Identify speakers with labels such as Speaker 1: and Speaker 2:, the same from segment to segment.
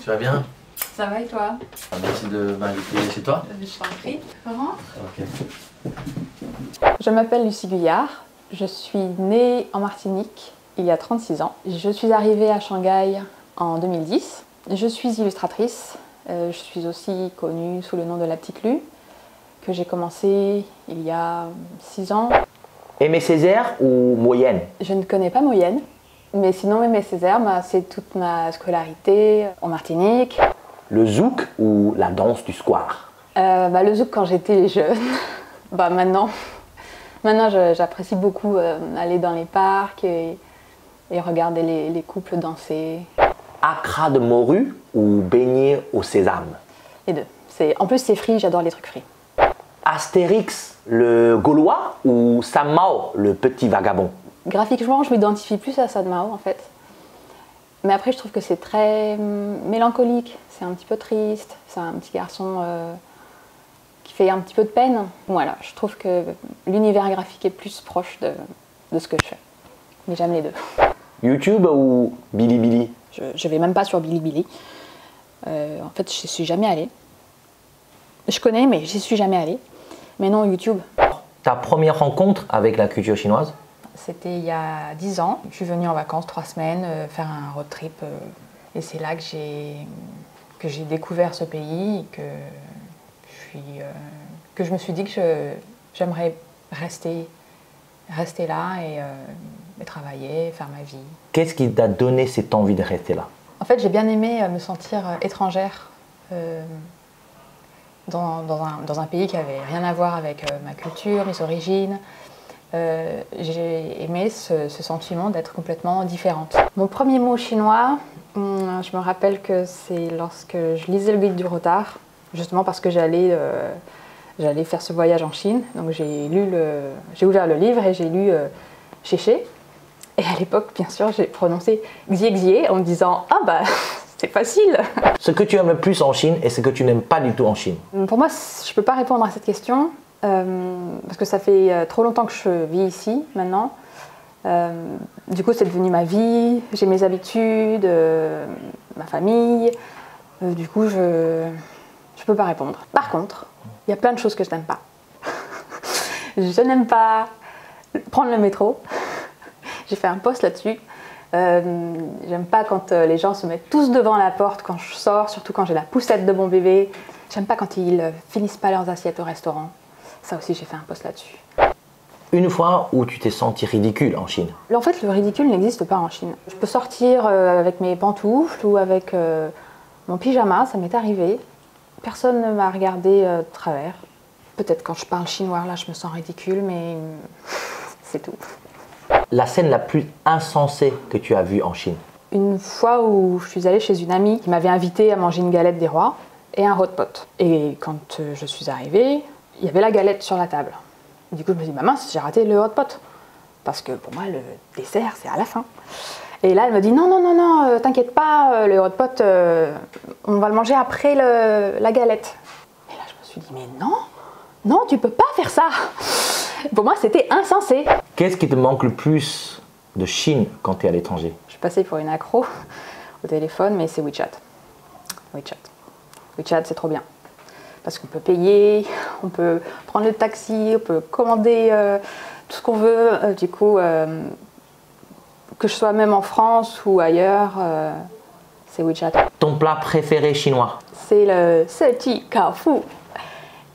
Speaker 1: Tu vas bien?
Speaker 2: Ça va et toi?
Speaker 1: Merci de m'inviter chez toi.
Speaker 2: Je t'en prie. Rentre.
Speaker 1: Ok.
Speaker 2: Je m'appelle Lucie Guyard. Je suis née en Martinique il y a 36 ans. Je suis arrivée à Shanghai en 2010. Je suis illustratrice. Je suis aussi connue sous le nom de La Petite Lu, que j'ai commencé il y a 6 ans.
Speaker 3: Aimé Césaire ou Moyenne?
Speaker 2: Je ne connais pas Moyenne, mais sinon Aimé Césaire, c'est toute ma scolarité en Martinique.
Speaker 3: Le zouk ou la danse du square?
Speaker 2: Le zouk quand j'étais jeune. Maintenant j'apprécie beaucoup aller dans les parcs et regarder les couples danser.
Speaker 3: Accra de morue ou beignet au sésame?
Speaker 2: Les deux. En plus c'est frit, j'adore les trucs frits.
Speaker 3: Astérix, le Gaulois ou Sam Mao, le petit vagabond?
Speaker 2: Graphiquement, je m'identifie plus à Sam Mao en fait. Mais après, je trouve que c'est très mélancolique, c'est un petit peu triste, c'est un petit garçon qui fait un petit peu de peine. Voilà, je trouve que l'univers graphique est plus proche de ce que je fais. Mais j'aime les deux.
Speaker 3: YouTube ou Bilibili?
Speaker 2: Je vais même pas sur Bilibili. En fait, je suis jamais allée. Je connais, mais j'y suis jamais allée. Mais non, YouTube.
Speaker 3: Ta première rencontre avec la culture chinoise?
Speaker 2: C'était il y a 10 ans. Je suis venue en vacances 3 semaines faire un road trip. Et c'est là que j'ai découvert ce pays et que je me suis dit que j'aimerais rester là et travailler, faire ma vie.
Speaker 3: Qu'est-ce qui t'a donné cette envie de rester là?
Speaker 2: En fait, j'ai bien aimé me sentir étrangère dans un pays qui n'avait rien à voir avec ma culture, mes origines. J'ai aimé ce sentiment d'être complètement différente. Mon premier mot chinois, je me rappelle que c'est lorsque je lisais le guide du retard, justement parce que j'allais faire ce voyage en Chine. Donc j'ai ouvert le livre et j'ai lu Chéché. Et à l'époque, bien sûr, j'ai prononcé Xie Xie en me disant « Ah bah, c'est facile !»
Speaker 3: Ce que tu aimes le plus en Chine et ce que tu n'aimes pas du tout en Chine?
Speaker 2: Pour moi, je ne peux pas répondre à cette question. Parce que ça fait trop longtemps que je vis ici maintenant. Du coup, c'est devenu ma vie, j'ai mes habitudes, ma famille. Du coup, je peux pas répondre. Par contre, il y a plein de choses que je n'aime pas. Je n'aime pas prendre le métro. J'ai fait un post là-dessus. J'aime pas quand les gens se mettent tous devant la porte quand je sors, surtout quand j'ai la poussette de mon bébé. J'aime pas quand ils finissent pas leurs assiettes au restaurant. Ça aussi, j'ai fait un post là-dessus.
Speaker 3: Une fois où tu t'es senti ridicule en Chine?
Speaker 2: En fait, le ridicule n'existe pas en Chine. Je peux sortir avec mes pantoufles ou avec mon pyjama, ça m'est arrivé. Personne ne m'a regardé de travers. Peut-être quand je parle chinois, là, je me sens ridicule, mais c'est tout.
Speaker 3: La scène la plus insensée que tu as vue en Chine?
Speaker 2: Une fois où je suis allée chez une amie qui m'avait invitée à manger une galette des rois et un hot pot. Et quand je suis arrivée, il y avait la galette sur la table. Du coup, je me dis, mince, j'ai raté le hot pot. Parce que pour moi, le dessert, c'est à la fin. Et là, elle me dit, non, t'inquiète pas, le hot pot, on va le manger après la galette. Et là, je me suis dit, mais non, tu peux pas faire ça. Pour moi, c'était insensé.
Speaker 3: Qu'est-ce qui te manque le plus de Chine quand tu es à l'étranger?
Speaker 2: Je suis passée pour une accro au téléphone, mais c'est WeChat. WeChat, c'est trop bien. Parce qu'on peut payer, on peut prendre le taxi, on peut commander tout ce qu'on veut. Du coup, que je sois même en France ou ailleurs, c'est WeChat.
Speaker 3: Ton plat préféré chinois?
Speaker 2: C'est le Seti Kao Fu.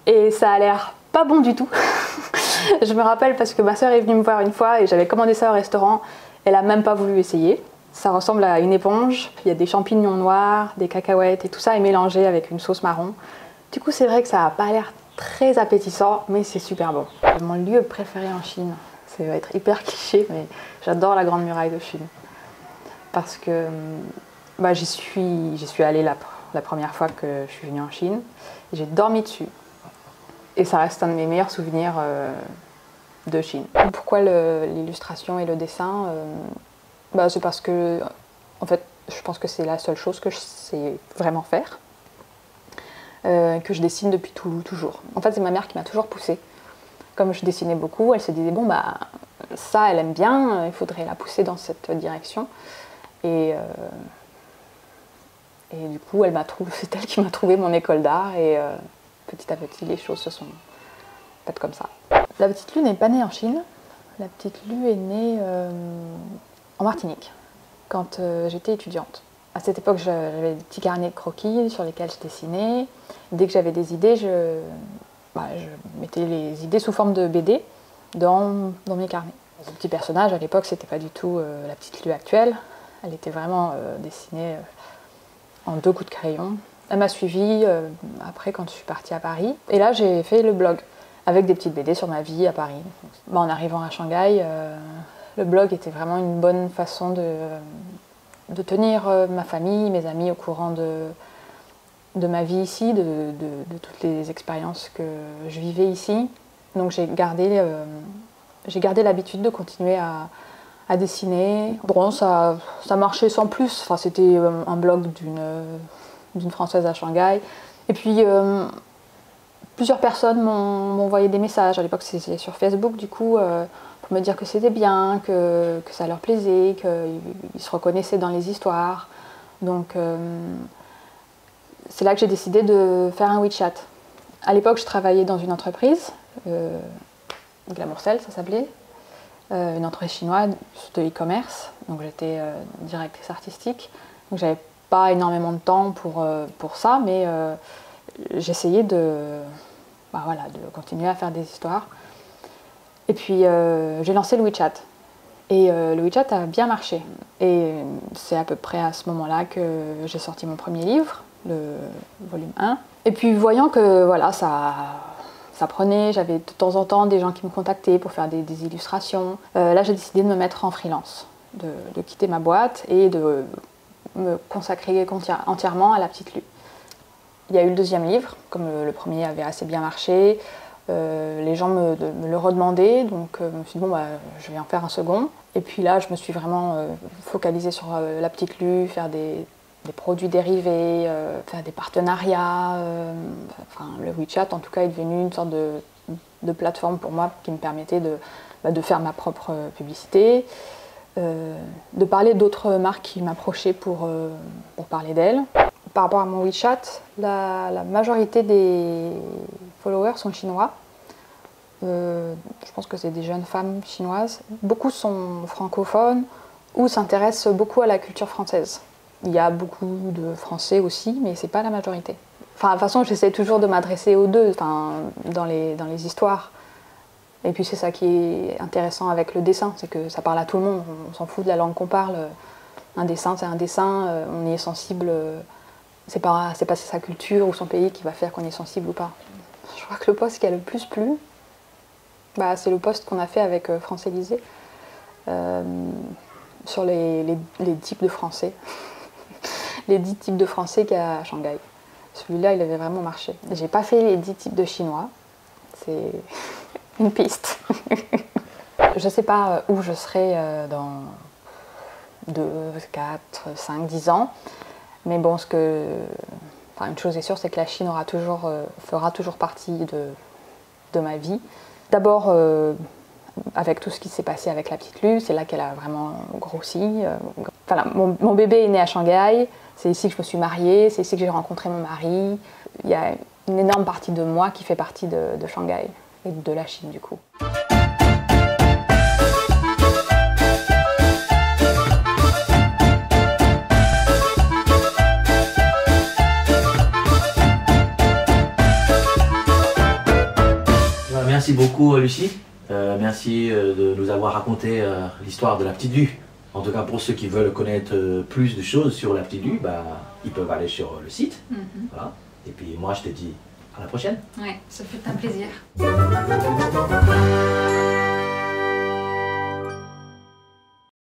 Speaker 2: Et ça a l'air pas bon du tout. Je me rappelle parce que ma soeur est venue me voir une fois et j'avais commandé ça au restaurant. Elle a même pas voulu essayer. Ça ressemble à une éponge. Il y a des champignons noirs, des cacahuètes et tout ça est mélangé avec une sauce marron. Du coup, c'est vrai que ça n'a pas l'air très appétissant, mais c'est super bon. Mon lieu préféré en Chine, ça va être hyper cliché, mais j'adore la Grande Muraille de Chine. Parce que j'y suis allée la première fois que je suis venue en Chine. J'ai dormi dessus. Et ça reste un de mes meilleurs souvenirs de Chine. Pourquoi l'illustration et le dessin? C'est parce que, en fait, je pense que c'est la seule chose que je sais vraiment faire. Que je dessine depuis toujours. En fait, c'est ma mère qui m'a toujours poussée. Comme je dessinais beaucoup, elle se disait, ça, elle aime bien, il faudrait la pousser dans cette direction. Et Et du coup, c'est elle qui m'a trouvé mon école d'art et petit à petit, les choses se sont faites comme ça. La petite Lue n'est pas née en Chine. La petite Lue est née en Martinique, quand j'étais étudiante. À cette époque, j'avais des petits carnets de croquis sur lesquels je dessinais. Dès que j'avais des idées, je mettais les idées sous forme de BD dans mes carnets. Ce petit personnage, à l'époque, c'était pas du tout la petite Lue actuelle. Elle était vraiment dessinée en 2 coups de crayon. Elle m'a suivie après quand je suis partie à Paris. Et là, j'ai fait le blog avec des petites BD sur ma vie à Paris. En arrivant à Shanghai, le blog était vraiment une bonne façon de tenir ma famille, mes amis au courant de ma vie ici, de toutes les expériences que je vivais ici. Donc j'ai gardé l'habitude de continuer à dessiner. Bon, ça marchait sans plus. Enfin, c'était un blog d'une Française à Shanghai. Et puis, plusieurs personnes m'ont envoyé des messages. À l'époque, c'était sur Facebook, du coup, pour me dire que c'était bien, que ça leur plaisait, qu'ils se reconnaissaient dans les histoires. Donc, c'est là que j'ai décidé de faire un WeChat. À l'époque, je travaillais dans une entreprise, Glamourcel, ça s'appelait, une entreprise chinoise de e-commerce. Donc, j'étais directrice artistique. Donc, j'avais pas énormément de temps pour ça, mais j'essayais de continuer à faire des histoires. Et puis j'ai lancé le WeChat. Et le WeChat a bien marché. Et c'est à peu près à ce moment-là que j'ai sorti mon premier livre, le volume 1. Et puis voyant que voilà, ça prenait, j'avais de temps en temps des gens qui me contactaient pour faire des illustrations. Là, j'ai décidé de me mettre en freelance, de quitter ma boîte et de me consacrer entièrement à la petite Lue. Il y a eu le 2e livre, comme le premier avait assez bien marché. Les gens me le redemandaient, donc je me suis dit bon, je vais en faire un second. Et puis là, je me suis vraiment focalisée sur la petite Lue, faire des produits dérivés, faire des partenariats. Le WeChat, en tout cas, est devenu une sorte de plateforme pour moi qui me permettait de faire ma propre publicité. De parler d'autres marques qui m'approchaient pour parler d'elles. Par rapport à mon WeChat, la majorité des followers sont chinois. Je pense que c'est des jeunes femmes chinoises. Beaucoup sont francophones ou s'intéressent beaucoup à la culture française. Il y a beaucoup de Français aussi, mais c'est pas la majorité. Enfin, de toute façon, j'essaie toujours de m'adresser aux deux, dans les histoires. Et puis c'est ça qui est intéressant avec le dessin, c'est que ça parle à tout le monde, on s'en fout de la langue qu'on parle. Un dessin, c'est un dessin, on y est sensible, c'est pas sa culture ou son pays qui va faire qu'on est sensible ou pas. Je crois que le post qui a le plus plu, c'est le post qu'on a fait avec France Élysée sur les types de Français, les 10 types de Français qu'il y a à Shanghai. Celui-là, il avait vraiment marché. J'ai pas fait les 10 types de Chinois, c'est une piste. Je sais pas où je serai dans 2, 4, 5, 10 ans. Mais bon, une chose est sûre, c'est que la Chine fera toujours partie de ma vie. D'abord, avec tout ce qui s'est passé avec la petite Lue, c'est là qu'elle a vraiment grossi. Mon bébé est né à Shanghai, c'est ici que je me suis mariée, c'est ici que j'ai rencontré mon mari. Il y a une énorme partie de moi qui fait partie de Shanghai et de la Chine du coup.
Speaker 1: Merci beaucoup Lucie, merci de nous avoir raconté l'histoire de la petite Lue. En tout cas pour ceux qui veulent connaître plus de choses sur la petite Lue, ils peuvent aller sur le site. Voilà. Et puis moi je te dis à la prochaine.
Speaker 4: Ouais, ça fait un plaisir.